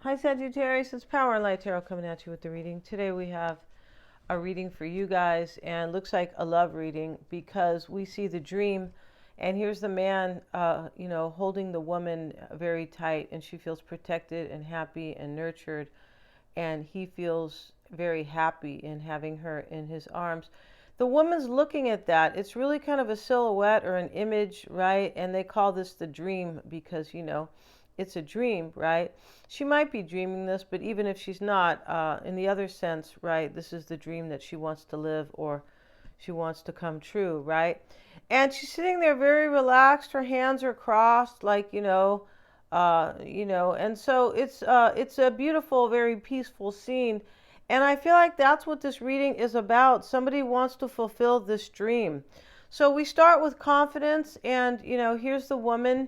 Hi Sagittarius, it's Power and Light Tarot coming at you with the reading. Today we have a reading for you guys, and looks like a love reading because we see the dream, and here's the man, holding the woman very tight, and she feels protected and happy and nurtured, and he feels very happy in having her in his arms. The woman's looking at that. It's really kind of a silhouette or an image, right? And they call this the dream because, it's a dream, right? She might be dreaming this, but even if she's not, in the other sense, right, this is the dream that she wants to live or she wants to come true, right? And she's sitting there very relaxed. Her hands are crossed, like, and so it's a beautiful, very peaceful scene. And I feel like that's what this reading is about. Somebody wants to fulfill this dream. So we start with confidence, and here's the woman,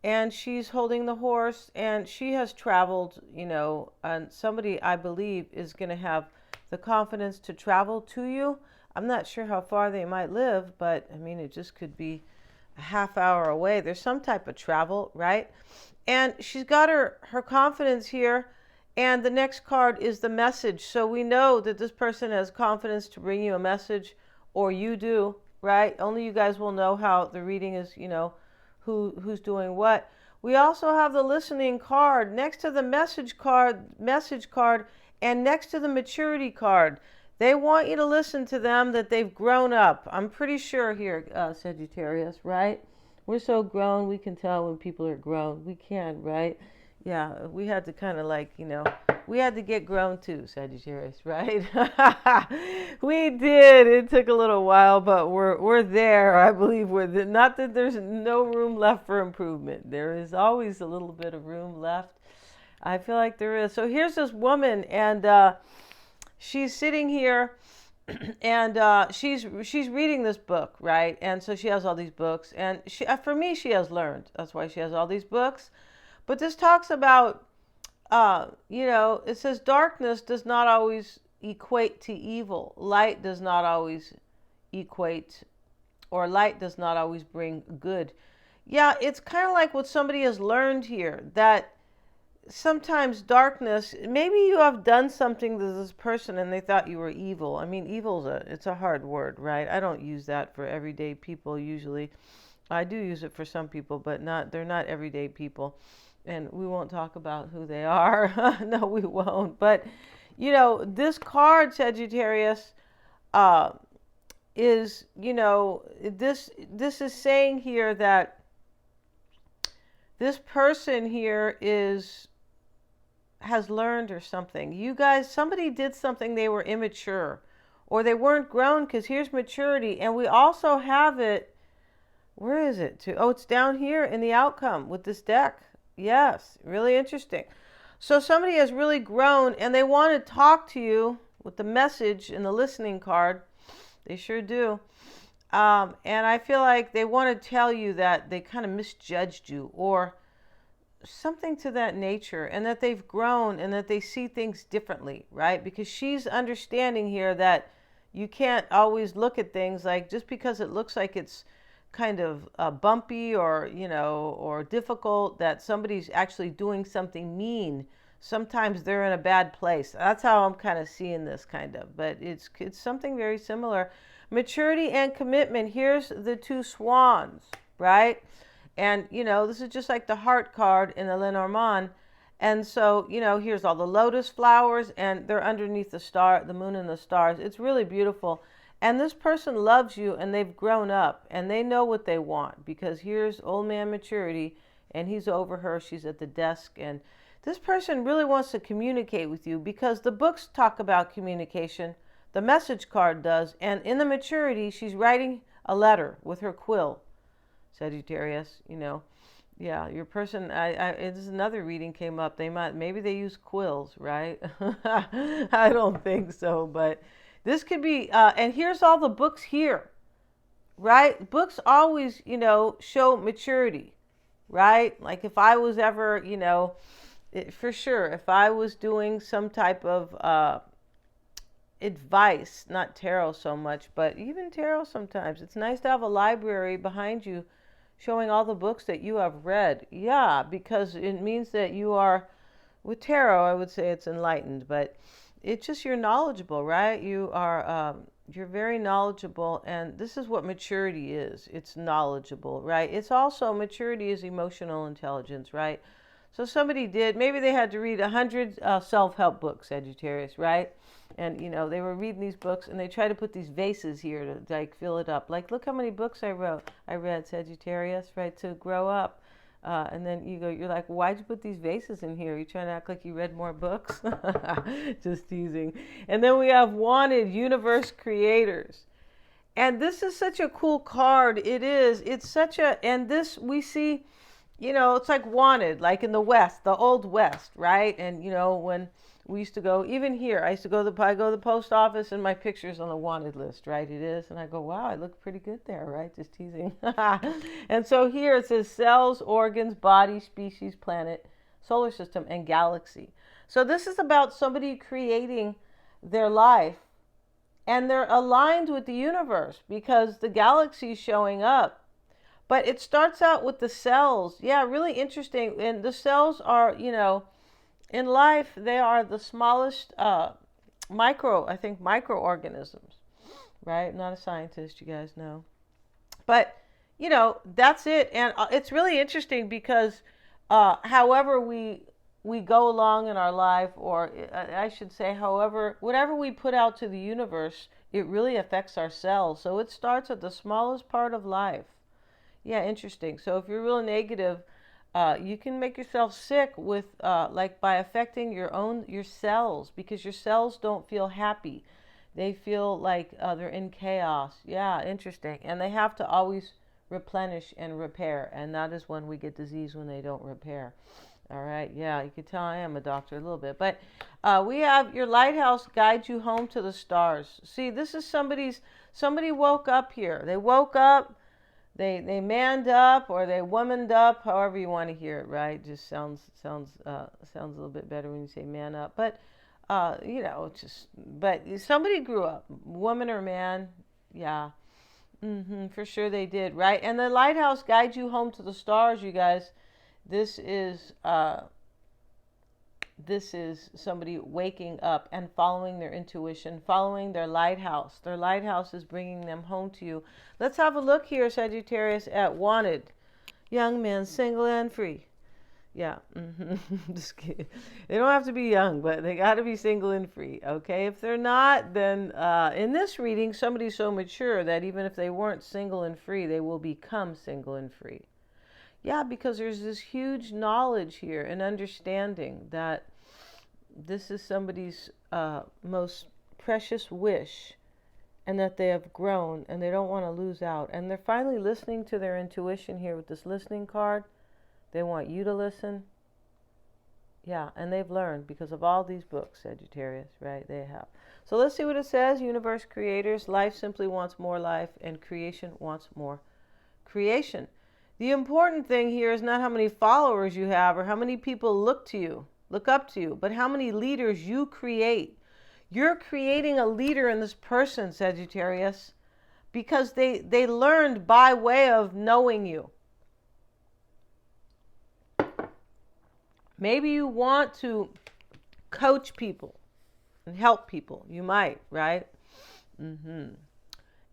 and she's holding the horse, and she has traveled, and somebody, I believe, is going to have the confidence to travel to you. I'm not sure how far they might live, but I mean, it just could be a half hour away. There's some type of travel, right? And she's got her confidence here, and the next card is the message. So we know that this person has confidence to bring you a message, or you do, right? Only you guys will know how the reading is, who's doing what. We also have the listening card next to the message card, and next to the maturity card. They want you to listen to them, that they've grown up. I'm pretty sure here, Sagittarius, right? We're so grown, we can tell when people are grown. We can, right? Yeah, we had to kind of we had to get grown too, Sagittarius, right? We did. It took a little while, but we're there. I believe we're there. Not that there's no room left for improvement. There is always a little bit of room left. I feel like there is. So here's this woman, and she's sitting here, and she's reading this book, right? And so she has all these books, and for me, she has learned. That's why she has all these books. But this talks about, it says darkness does not always equate to evil. Light does not always equate, or light does not always bring good. Yeah, it's kind of like what somebody has learned here, that sometimes darkness, maybe you have done something to this person and they thought you were evil. I mean, it's a hard word, right? I don't use that for everyday people usually. I do use it for some people, but they're not everyday people. And we won't talk about who they are. No, we won't. But, this card, Sagittarius, is, this is saying here that this person here has learned or something. You guys, somebody did something, they were immature or they weren't grown, because here's maturity. And we also have it, where is it? It's down here in the outcome with this deck. Yes, really interesting. So somebody has really grown and they want to talk to you with the message in the listening card. They sure do. And I feel like they want to tell you that they kind of misjudged you or something to that nature, and that they've grown and that they see things differently, right? Because she's understanding here that you can't always look at things like, just because it looks like it's kind of bumpy or or difficult, that somebody's actually doing something mean. Sometimes they're in a bad place. That's how I'm kind of seeing this, kind of, but it's something very similar. Maturity and commitment. Here's the two swans, right? And this is just like the heart card in the Lenormand. And so, here's all the lotus flowers, and they're underneath the moon and the stars. It's really beautiful. And this person loves you, and they've grown up, and they know what they want, because here's old man maturity, and he's over her. She's at the desk, and this person really wants to communicate with you, because the books talk about communication. The message card does. And in the maturity, she's writing a letter with her quill, Sagittarius. Yeah, your person, this is another reading came up. Maybe they use quills, right? I don't think so, but this could be, and here's all the books here, right? Books always, show maturity, right? Like if I was ever, for sure, if I was doing some type of advice, not tarot so much, but even tarot sometimes, it's nice to have a library behind you showing all the books that you have read. Yeah, because it means that you are With tarot, I would say it's enlightened, but it's just you're knowledgeable, right? You're very knowledgeable, and this is what maturity is. It's knowledgeable, right? It's also maturity is emotional intelligence, right? So somebody did, maybe they had to read 100 self-help books, Sagittarius, right? And they were reading these books, and they try to put these vases here to like fill it up. Like, look how many books I read, Sagittarius, right? To grow up. And then you're like, why'd you put these vases in here? You trying to act like you read more books? Just teasing. And then we have wanted universe creators. And this is such a cool card. It is. It's such a, and this we see, it's like wanted, like in the West, the old West, right? And, when we used to go, even here, I go to the post office and my picture's on the wanted list, right? It is. And I go, wow, I look pretty good there, right? Just teasing. And so here it says cells, organs, body, species, planet, solar system, and galaxy. So this is about somebody creating their life, and they're aligned with the universe because the galaxy is showing up. But it starts out with the cells. Yeah, really interesting. And the cells are, in life, they are the smallest microorganisms, right? I'm not a scientist, you guys know. But, that's it. And it's really interesting because however we go along in our life, or I should say, whatever we put out to the universe, it really affects our cells. So it starts at the smallest part of life. Yeah, interesting. So if you're real negative, you can make yourself sick with by affecting your cells, because your cells don't feel happy. They feel like they're in chaos. Yeah, interesting. And they have to always replenish and repair, and that is when we get disease, when they don't repair. All right, yeah, you can tell I am a doctor a little bit. But we have your lighthouse guides you home to the stars. See, this is somebody woke up here. They woke up, they manned up, or they womaned up, however you want to hear it, right? Just sounds a little bit better when you say man up. But but somebody grew up, woman or man, yeah. For sure they did, right? And the lighthouse guides you home to the stars, you guys. This is somebody waking up and following their intuition, following their lighthouse. Their lighthouse is bringing them home to you. Let's have a look here, Sagittarius, at wanted. Young men, single and free. Yeah. Just kidding. They don't have to be young, but they got to be single and free. Okay. If they're not, then in this reading, somebody's so mature that even if they weren't single and free, they will become single and free. Yeah, because there's this huge knowledge here and understanding that this is somebody's most precious wish, and that they have grown and they don't want to lose out. And they're finally listening to their intuition here with this listening card. They want you to listen. Yeah, and they've learned because of all these books, Sagittarius, right? They have. So let's see what it says. Universe creators, life simply wants more life, and creation wants more creation. The important thing here is not how many followers you have or how many people look up to you, but how many leaders you create. You're creating a leader in this person, Sagittarius, because they learned by way of knowing you. Maybe you want to coach people and help people. You might, right?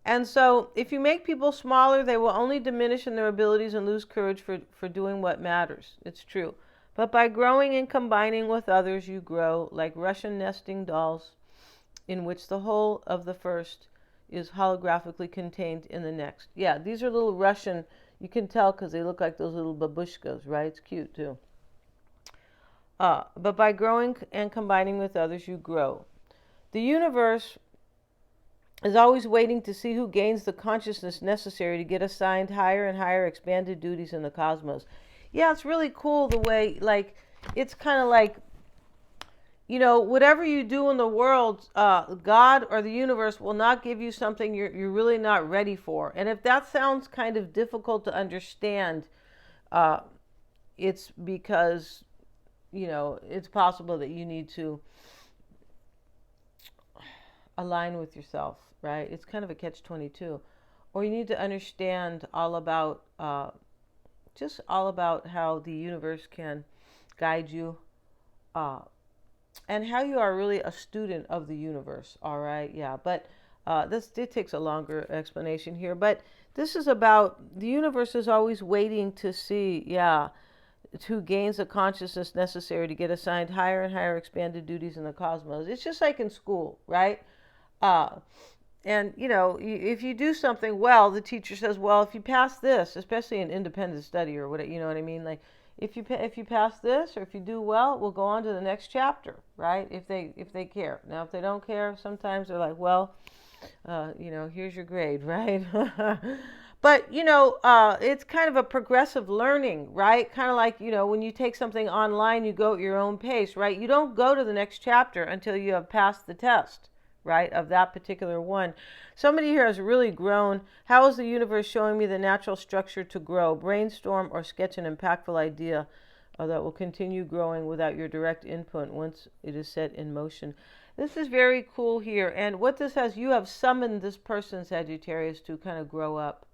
And so if you make people smaller, they will only diminish in their abilities and lose courage for doing what matters. It's true. But by growing and combining with others, you grow like Russian nesting dolls, in which the whole of the first is holographically contained in the next. Yeah, these are little Russian, you can tell because they look like those little babushkas, right? It's cute too. But by growing and combining with others, you grow. The universe is always waiting to see who gains the consciousness necessary to get assigned higher and higher expanded duties in the cosmos. Yeah, it's really cool the way, like, it's kind of like, whatever you do in the world, God or the universe will not give you something you're really not ready for. And if that sounds kind of difficult to understand, it's because, it's possible that you need to align with yourself, right? It's kind of a catch-22. Or you need to understand all about how the universe can guide you uh, and how you are really a student of the universe. All right, yeah, but this it takes a longer explanation here. But this is about the universe is always waiting to see, yeah, who gains the consciousness necessary to get assigned higher and higher expanded duties in the cosmos. It's just like in school, right? Uh, and if you do something well, the teacher says, well, if you pass this, especially in independent study or whatever, you know what I mean? Like if you pass this or if you do well, we'll go on to the next chapter, right? If they care. Now, if they don't care, sometimes they're like, well, here's your grade, right? But it's kind of a progressive learning, right? Kind of like when you take something online, you go at your own pace, right? You don't go to the next chapter until you have passed the test, right, of that particular one. Somebody here has really grown. How is the universe showing me the natural structure to grow? Brainstorm or sketch an impactful idea that will continue growing without your direct input once it is set in motion. This is very cool here. And what this has, you have summoned this person, Sagittarius, to kind of grow up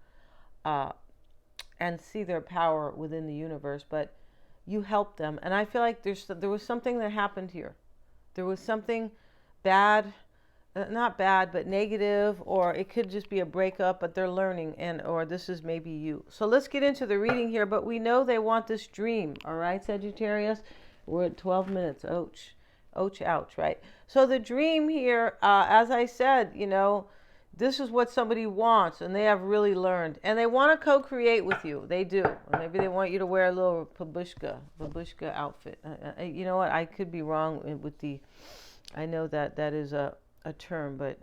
and see their power within the universe. But you helped them. And I feel like there was something that happened here. There was something bad, not bad, but negative, or it could just be a breakup, but they're learning, or this is maybe you. So let's get into the reading here. But we know they want this dream. All right, Sagittarius? We're at 12 minutes. Ouch. Ouch, ouch, right? So the dream here, as I said, this is what somebody wants, and they have really learned. And they want to co-create with you. They do. Or maybe they want you to wear a little babushka outfit. You know what? I could be wrong with I know that is a term, but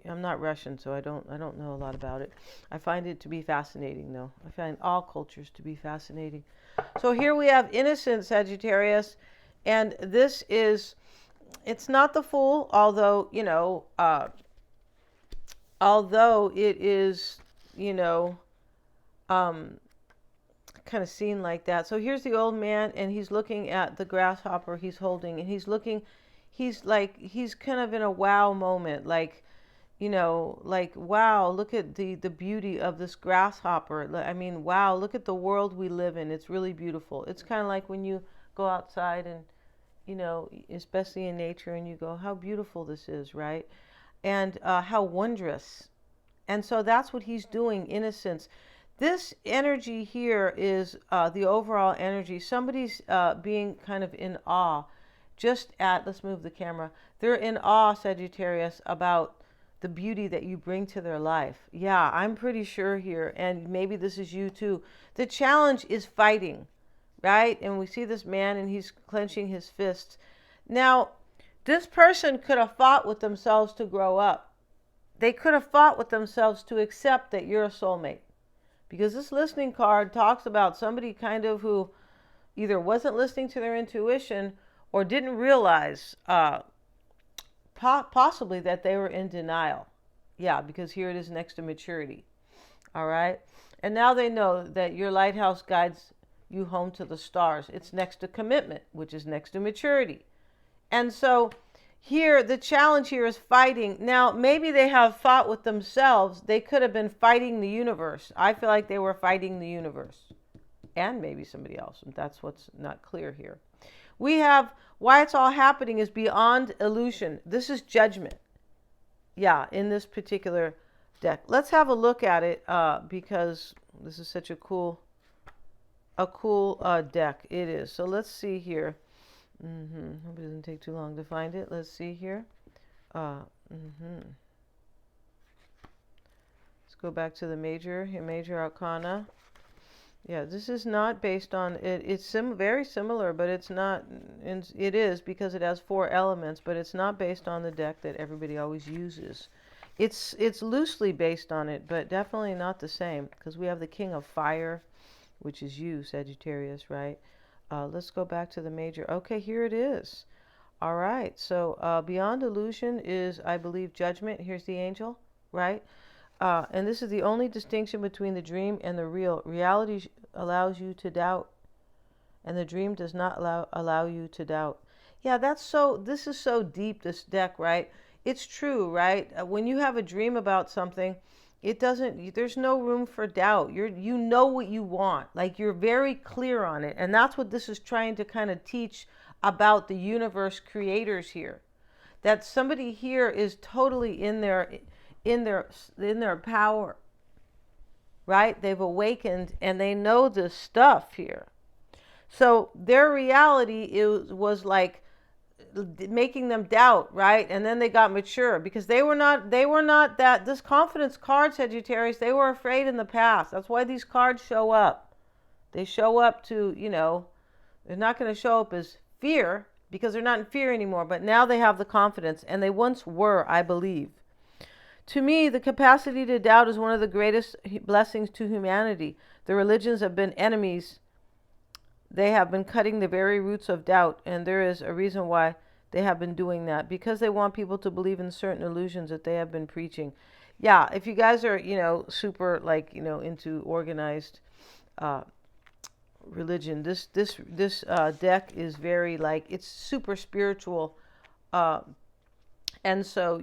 I'm not Russian, so I don't know a lot about it. I find it to be fascinating, though. I find all cultures to be fascinating. So here we have innocent Sagittarius. And this it's not the Fool, although it is, kind of seen like that. So here's the old man, and he's looking at the grasshopper he's holding, and he's kind of in a wow moment, like wow, look at the beauty of this grasshopper. I mean, wow, look at the world we live in. It's really beautiful. It's kind of like when you go outside and especially in nature, and you go, how beautiful this is, right? And how wondrous. And so that's what he's doing, innocence. This energy here is the overall energy. Somebody's being kind of in awe, let's move the camera. They're in awe, Sagittarius, about the beauty that you bring to their life. Yeah, I'm pretty sure here, and maybe this is you too. The challenge is fighting. Right? And we see this man, and he's clenching his fists. Now, this person could have fought with themselves to grow up. They could have fought with themselves to accept that you're a soulmate. Because this listening card talks about somebody kind of who either wasn't listening to their intuition or didn't realize possibly that they were in denial. Yeah, because here it is next to maturity. All right? And now they know that your lighthouse guides you home to the stars. It's next to commitment, which is next to maturity. And so here, the challenge here is fighting. Now, maybe they have fought with themselves. They could have been fighting the universe. I feel like they were fighting the universe. And maybe somebody else. That's what's not clear here. We have why it's all happening is beyond illusion. This is judgment. Yeah, in this particular deck. Let's have a look at it because this is such a cool deck. It is. So let's see here. Hope it doesn't take too long to find it. Let's see here. Let's go back to the major arcana. Yeah, this is not based on it. It's very similar, but it's not. It is because it has 4 elements, but it's not based on the deck that everybody always uses. It's loosely based on it, but definitely not the same because we have the King of Fire, which is you, Sagittarius, right? Let's go back to the major. Okay, here it is. All right. So beyond illusion is, I believe, judgment. Here's the angel, right? And this is the only distinction between the dream and the real. Reality allows you to doubt, and the dream does not allow you to doubt. Yeah, this is so deep, this deck, right? It's true, right? When you have a dream about something, It doesn't, there's no room for doubt. You know what you want. Like, you're very clear on it. And that's what this is trying to kind of teach about the universe creators here. That somebody here is totally in their power, right? They've awakened and they know this stuff here. So their reality was like making them doubt, right? And then they got mature because they were not that, this confidence card, Sagittarius, they were afraid in the past. That's why these cards show up. They show up to, they're not going to show up as fear because they're not in fear anymore, but now they have the confidence, and they once were, I believe. To me, the capacity to doubt is one of the greatest blessings to humanity. The religions have been enemies. They have been cutting the very roots of doubt, and there is a reason why they have been doing that, because they want people to believe in certain illusions that they have been preaching. Yeah, if you guys are, super into organized religion, this deck is very, it's super spiritual, and so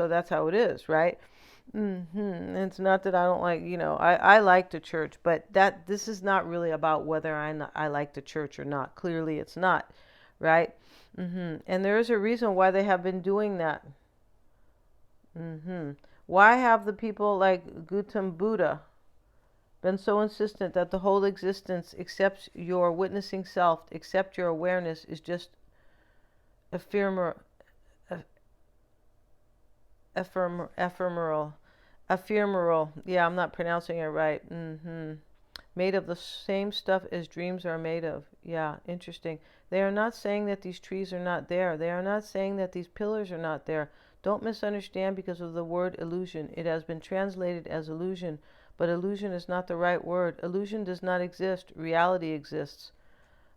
that's how it is, right? It's not that I don't like, I like the church, but this is not really about whether I like the church or not. Clearly it's not, right? And there is a reason why they have been doing that. Why have the people like Gautam Buddha been so insistent that the whole existence, except your witnessing self, except your awareness, is just ephemeral, ephemeral. Yeah, I'm not pronouncing it right. Made of the same stuff as dreams are made of. Yeah, interesting. They are not saying that these trees are not there. They are not saying that these pillars are not there. Don't misunderstand because of the word illusion. It has been translated as illusion, but illusion is not the right word. Illusion does not exist. Reality exists.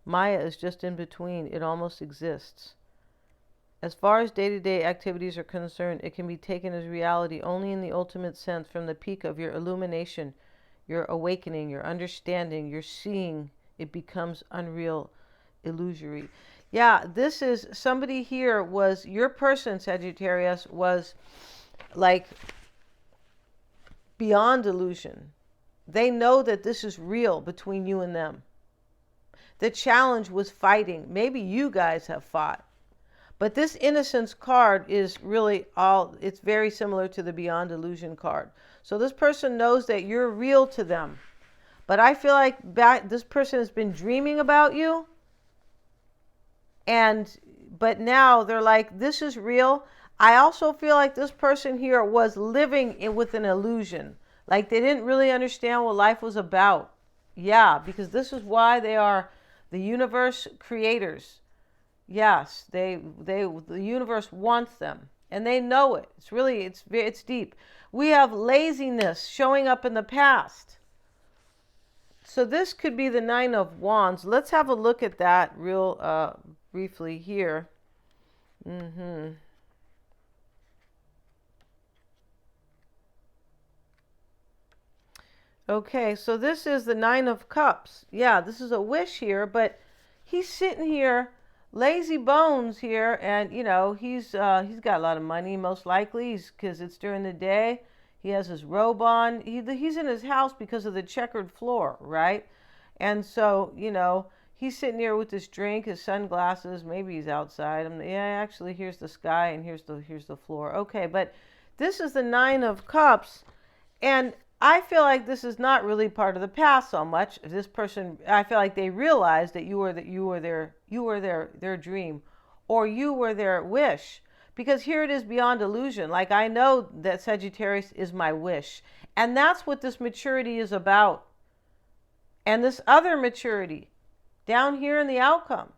Maya is just in between. It almost exists. As far as day-to-day activities are concerned, it can be taken as reality only in the ultimate sense, from the peak of your illumination, your awakening, your understanding, your seeing. It becomes unreal, illusory. Yeah, this is somebody here was, your person, Sagittarius, was like beyond illusion. They know that this is real between you and them. The challenge was fighting. Maybe you guys have fought. But this innocence card is really it's very similar to the beyond illusion card. So this person knows that you're real to them. But I feel like this person has been dreaming about you. But now they're like, this is real. I also feel like this person here was living with an illusion. Like they didn't really understand what life was about. Yeah, because this is why they are the universe creators. Yes, the universe wants them, and they know it. It's deep. We have laziness showing up in the past. So this could be the Nine of Wands. Let's have a look at that real briefly here. Okay, so this is the Nine of Cups. Yeah, this is a wish here, but he's sitting here, lazy bones here, and he's got a lot of money, most likely, because it's during the day. He has his robe on. He's in his house because of the checkered floor, right? And so he's sitting here with his drink, his sunglasses. Maybe he's outside. Actually, here's the sky and here's the floor. Okay, but this is the Nine of Cups, and I feel like this is not really part of the past so much. This person, I feel like they realized that you were their dream, or you were their wish, because here it is beyond illusion. Like, I know that Sagittarius is my wish, and that's what this maturity is about. And this other maturity down here in the outcome.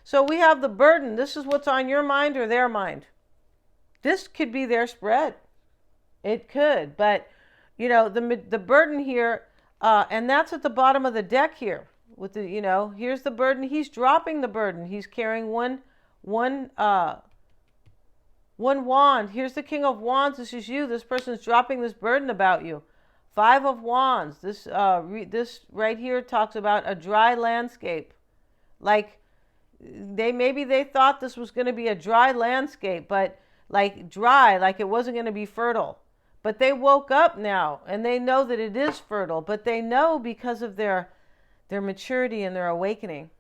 So we have the burden. This is what's on your mind or their mind. This could be their spread. It could, but the burden here, and that's at the bottom of the deck here. With the, here's the burden. He's dropping the burden. He's carrying one wand. Here's the King of Wands. This is you. This person's dropping this burden about you. Five of Wands. This right here talks about a dry landscape. Like maybe they thought this was going to be a dry landscape, but like dry, like it wasn't going to be fertile. But they woke up now and they know that it is fertile, but they know because of their maturity and their awakening.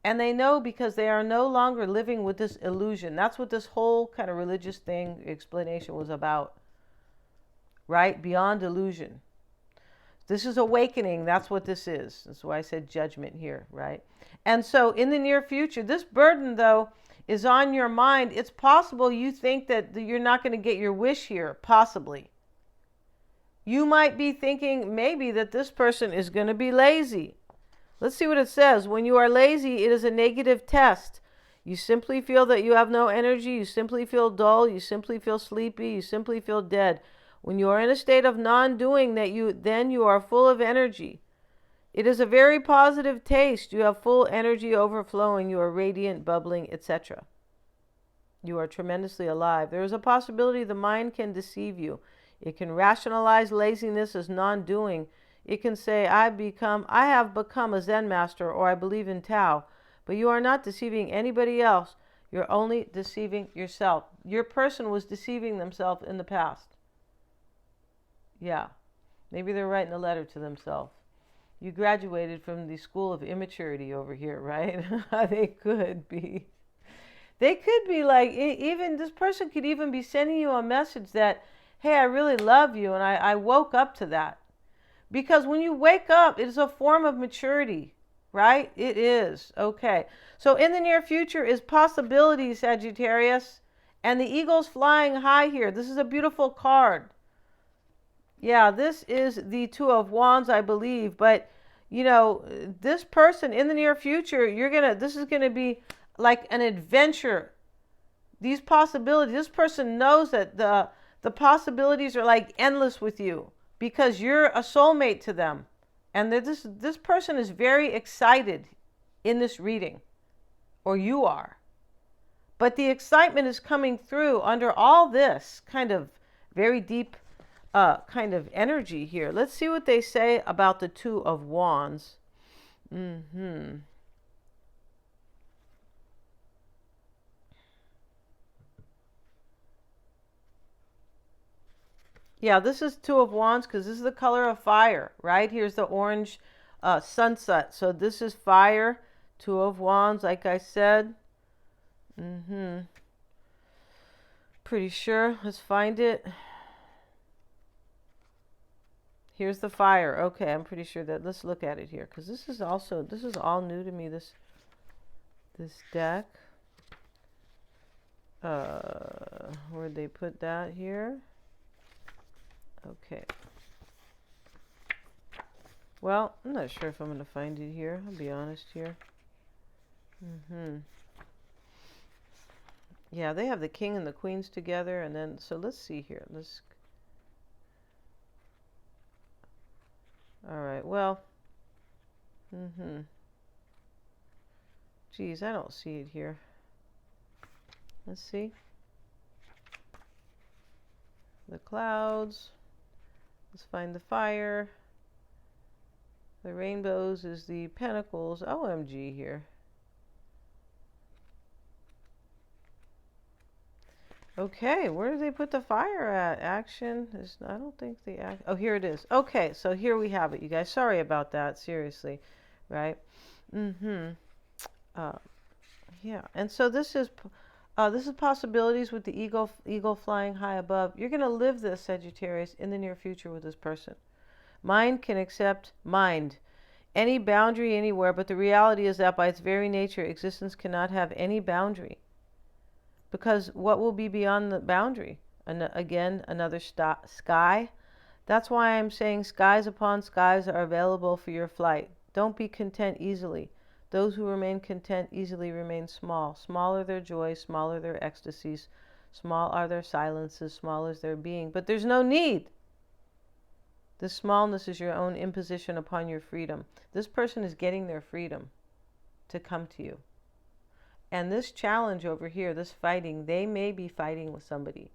And they know because they are no longer living with this illusion. That's what this whole kind of religious thing explanation was about. Right? Beyond illusion. This is awakening. That's what this is. That's why I said judgment here, right? And so in the near future, this burden, though, is on your mind. It's possible you think that you're not going to get your wish here, possibly. You might be thinking maybe that this person is going to be lazy. Let's see what it says. When you are lazy, it is a negative test. You simply feel that you have no energy. You simply feel dull. You simply feel sleepy. You simply feel dead. When you are in a state of non-doing, then you are full of energy. It is a very positive taste. You have full energy overflowing. You are radiant, bubbling, etc. You are tremendously alive. There is a possibility the mind can deceive you. It can rationalize laziness as non-doing. It can say, I have become a Zen master, or I believe in Tao. But you are not deceiving anybody else. You're only deceiving yourself. Your person was deceiving themselves in the past. Yeah. Maybe they're writing a letter to themselves. You graduated from the school of immaturity over here, right? They could be. They could be like, even this person could even be sending you a message that, hey, I really love you, and I woke up to that. Because when you wake up, it is a form of maturity, right? It is. Okay. So in the near future is possibility, Sagittarius. And the eagle's flying high here. This is a beautiful card. Yeah, this is the Two of Wands, I believe. But, this person in the near future, this is going to be like an adventure. These possibilities, this person knows that the possibilities are like endless with you. Because you're a soulmate to them. And this person is very excited in this reading. Or you are. But the excitement is coming through under all this kind of very deep kind of energy here. Let's see what they say about the Two of Wands. Yeah, this is Two of Wands because this is the color of fire, right? Here's the orange sunset. So this is fire, Two of Wands, like I said. Pretty sure. Let's find it. Here's the fire. Okay, I'm pretty sure that. Let's look at it here because this is all new to me, this deck. Where'd they put that here? Okay. Well, I'm not sure if I'm going to find it here. I'll be honest here. Yeah, they have the king and the queens together. And then, so let's see here. All right, well. Geez, I don't see it here. Let's see. The clouds. Let's find the fire. The rainbows is the pentacles. OMG here. Okay, where did they put the fire at? Action is, I don't think oh, here it is. Okay, so here we have it, you guys. Sorry about that, seriously, right? Yeah, and so this is possibilities with the eagle flying high above. You're going to live this, Sagittarius, in the near future with this person. Mind can accept any boundary anywhere, but the reality is that by its very nature, existence cannot have any boundary. Because what will be beyond the boundary? Again, another sky. That's why I'm saying skies upon skies are available for your flight. Don't be content easily. Those who remain content easily remain small. Small are their joys, small are their ecstasies, small are their silences, small is their being. But there's no need. This smallness is your own imposition upon your freedom. This person is getting their freedom to come to you. And this challenge over here, this fighting, they may be fighting with somebody.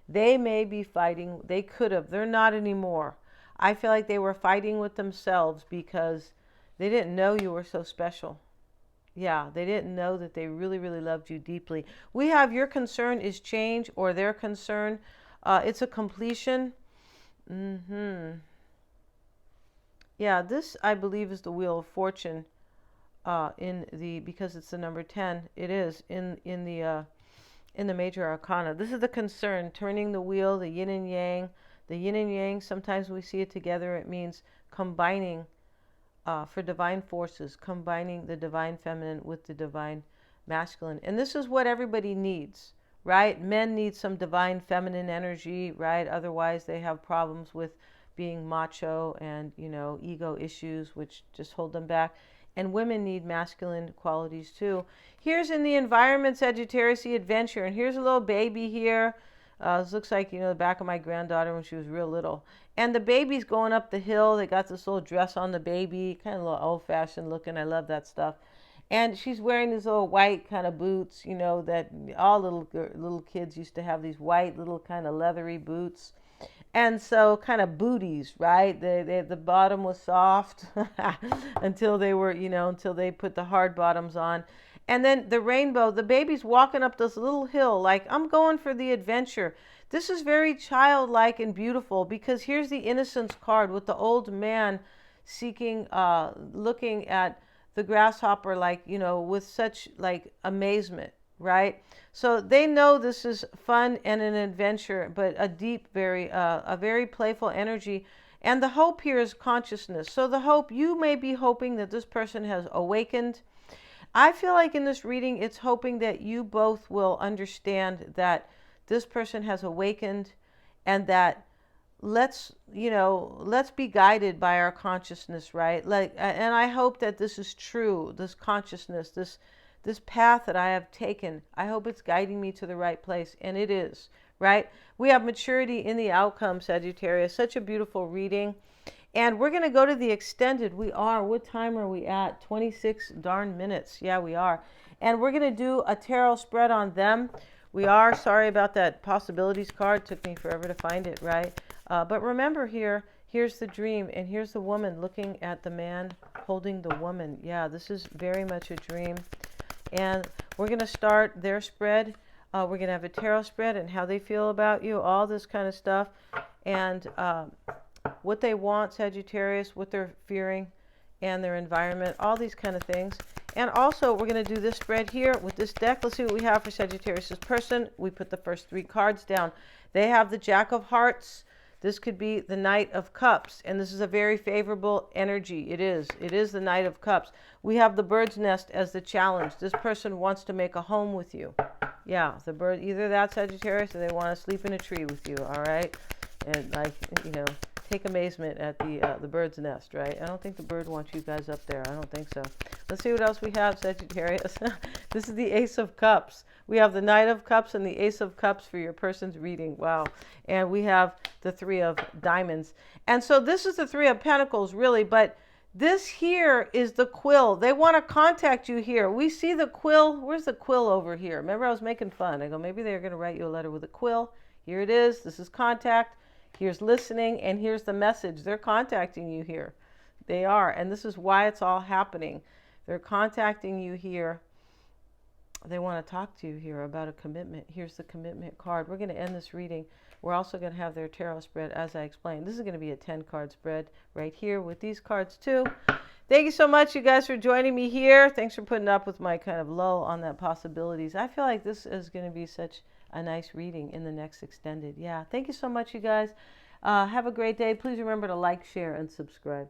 They may be fighting, they could have, they're not anymore. I feel like they were fighting with themselves because they didn't know you were so special. Yeah, they didn't know that they really, really loved you deeply. We have your concern is change, or their concern, it's a completion. Mm-hmm. Yeah, this I believe is the Wheel of Fortune. Because it's the number 10, it is in the major arcana. This is the concern, turning the wheel, the yin and yang. The yin and yang, sometimes we see it together. It means combining for divine forces, combining the divine feminine with the divine masculine. And this is what everybody needs, right? Men need some divine feminine energy, right? Otherwise, they have problems with being macho and, ego issues, which just hold them back. And women need masculine qualities too. Here's in the environment, Sagittarius, the adventure. And here's a little baby here. This looks like, the back of my granddaughter when she was real little. And the baby's going up the hill. They got this little dress on the baby, kind of a little old-fashioned looking. I love that stuff. And she's wearing these little white kind of boots, that all little kids used to have, these white little kind of leathery boots. And so kind of booties, right? The bottom was soft until they were, until they put the hard bottoms on. And then the rainbow, the baby's walking up this little hill like, I'm going for the adventure. This is very childlike and beautiful, because here's the innocence card with the old man looking at the grasshopper like, with such like amazement, right? So they know this is fun and an adventure, but a very playful energy. And the hope here is consciousness. So the hope, you may be hoping that this person has awakened. I feel like in this reading, it's hoping that you both will understand that this person has awakened, and that let's be guided by our consciousness, right? And I hope that this is true, this consciousness, this path that I have taken. I hope it's guiding me to the right place, and it is, right? We have maturity in the outcome, Sagittarius. Such a beautiful reading. And we're going to go to the extended. What time are we at? 26 darn minutes. Yeah, we are. And we're going to do a tarot spread on them. We are. Sorry about that possibilities card. Took me forever to find it, right? But remember here's the dream, and here's the woman looking at the man holding the woman. Yeah, this is very much a dream. And we're going to start their spread. We're going to have a tarot spread and how they feel about you, all this kind of stuff. And what they want, Sagittarius, what they're fearing, and their environment, all these kind of things. And also, we're going to do this spread here with this deck. Let's see what we have for Sagittarius' person. We put the first 3 cards down. They have the Jack of Hearts. This could be the Knight of Cups, and this is a very favorable energy. It is the Knight of Cups. We have the Bird's Nest as the challenge. This person wants to make a home with you. Yeah, the bird, either that, Sagittarius, or they want to sleep in a tree with you, all right? And take amazement at the bird's nest, right? I don't think the bird wants you guys up there. I don't think so. Let's see what else we have, Sagittarius. This is the Ace of Cups. We have the Knight of Cups and the Ace of Cups for your person's reading. Wow. And we have the 3 of Diamonds. And so this is the 3 of Pentacles, really, but this here is the quill. They want to contact you here. We see the quill. Where's the quill over here? Remember, I was making fun. I go, maybe they're going to write you a letter with a quill. Here it is. This is contact. Here's listening, and here's the message. They're contacting you here. They are, and this is why it's all happening. They're contacting you here. They want to talk to you here about a commitment. Here's the commitment card. We're going to end this reading. We're also going to have their tarot spread, as I explained. This is going to be a 10-card spread right here with these cards, too. Thank you so much, you guys, for joining me here. Thanks for putting up with my kind of lull on that possibilities. I feel like this is going to be such a nice reading in the next extended. Yeah, thank you so much, you guys. Have a great day. Please remember to like, share, and subscribe.